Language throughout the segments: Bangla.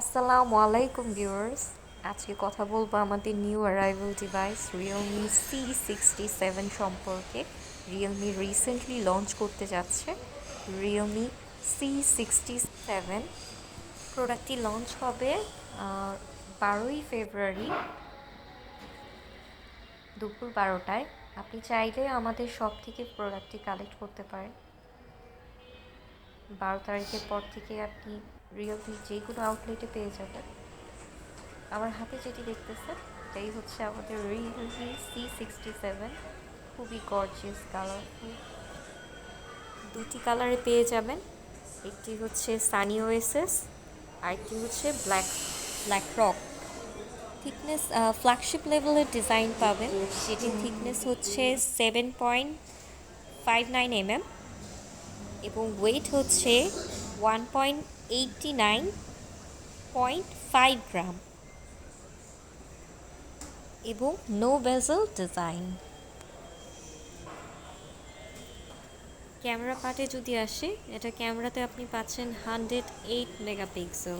আসসালামু আলাইকুম ভিউয়ার্স। আজকে কথা বলবো আমাদের new arrival device Realme C67 সম্পর্কে। রিয়েলমি রিসেন্টলি লঞ্চ করতে যাচ্ছে রিয়েলমি C67। প্রোডাক্টটি লঞ্চ হবে 12ই ফেব্রুয়ারি দুপুর 12টায়। আপনি চাইলে আমাদের শপ থেকে প্রোডাক্টটি কালেক্ট করতে পারেন। 12 তারিখের পর থেকে আপনি রিয়েলমি যে কোনো আউটলেটে পেয়ে যাবেন। আমার হাতে যেটি দেখতেছেন এটাই হচ্ছে আমাদের রিয়েলমি C67। খুবই গর্জিয়াস কালারফুল, দুটি কালারে পেয়ে যাবেন। একটি হচ্ছে সানি ওয়েসেস আর একটি হচ্ছে black black rock. Thickness flagship লেভেলের ডিজাইন পাবেন, যেটির থিকনেস হচ্ছে 7.59 mm এবং ওয়েট হচ্ছে 1.89.5 গ্রাম এবং নো বেজেল ডিজাইন। ক্যামেরা পার্টে যদি আসে, এটা ক্যামেরাতে আপনি পাচ্ছেন 108 মেগাপিক্সেল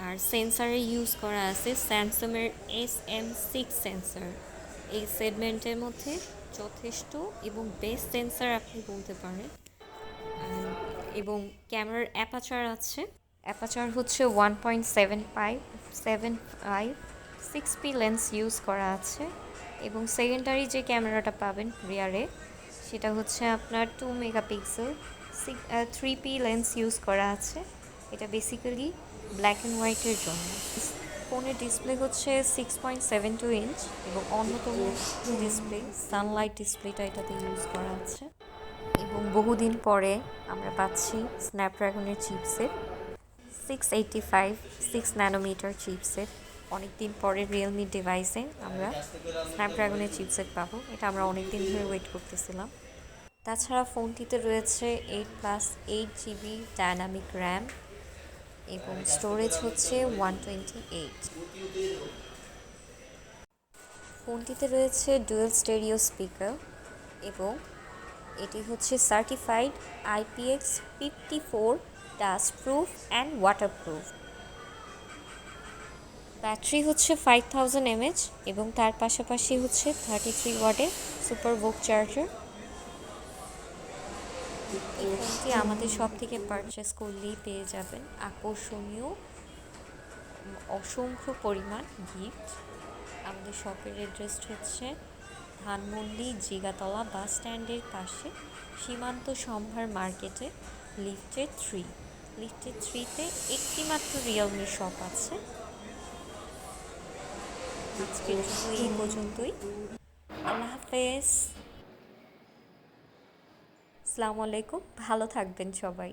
আর সেন্সারে ইউজ করা আছে স্যামসাংয়ের SM6 সেন্সার। এই সেগমেন্টের মধ্যে যথেষ্ট এবং বেস্ট সেন্সার আপনি বলতে পারেন। এবং ক্যামেরার অ্যাপাচার হচ্ছে 1.75 6P লেন্স ইউজ করা আছে এবং সেকেন্ডারি যে ক্যামেরাটা পাবেন রিয়ারে, সেটা হচ্ছে আপনার 2 মেগাপিক্সেল 3P লেন্স ইউজ করা আছে। এটা বেসিক্যালি ব্ল্যাক অ্যান্ড হোয়াইটের জন্য। ফোনের ডিসপ্লে হচ্ছে 6.72 ইঞ্চ এবং অন্যতম ডিসপ্লে সানলাইট ডিসপ্লেটা এটাতে ইউজ করা আছে। এবং বহুদিন পরে আমরা পাচ্ছি স্ন্যাপড্রাগনের চিপসেট 685 6 ন্যানোমিটার চিপসেট। অনেক দিন পরে রিয়েলমি ডিভাইসে আমরা স্ন্যাপড্রাগনের চিপসেট পাবো, এটা আমরা অনেক দিন ধরে ওয়েট করতেছিলাম। তাছাড়া ফোনটিতে রয়েছে 8+8 GB ডায়নামিক র্যাম এবং স্টোরেজ হচ্ছে 128। ফোনটিতে রয়েছে ডুয়েল স্টেরিও স্পিকার এবং এটি হচ্ছে certified IPX54 dust proof and waterproof. Battery হচ্ছে 5000 mAh এবং তার পাশাপাশি হচ্ছে 33 ওয়াটের সুপার বুক চার্জার। এই ফোনটি আমাদের শপ থেকে পারচেস করলেই পেয়ে যাবেন আকর্ষণীয় অসংখ্য পরিমাণ গিফট। আমাদের শপের অ্যাড্রেস হচ্ছে ধানমন্ডি জিগাতলা বাস স্ট্যান্ডের পাশে সীমান্ত সম্ভার মার্কেটে লিফটেড 3-তে একটি মাত্র রিয়েলমি শপ আছে। আজকের জন্য এই পর্যন্তই। আল্লাহ হাফেজ, আসসালামু আলাইকুম, ভালো থাকবেন সবাই।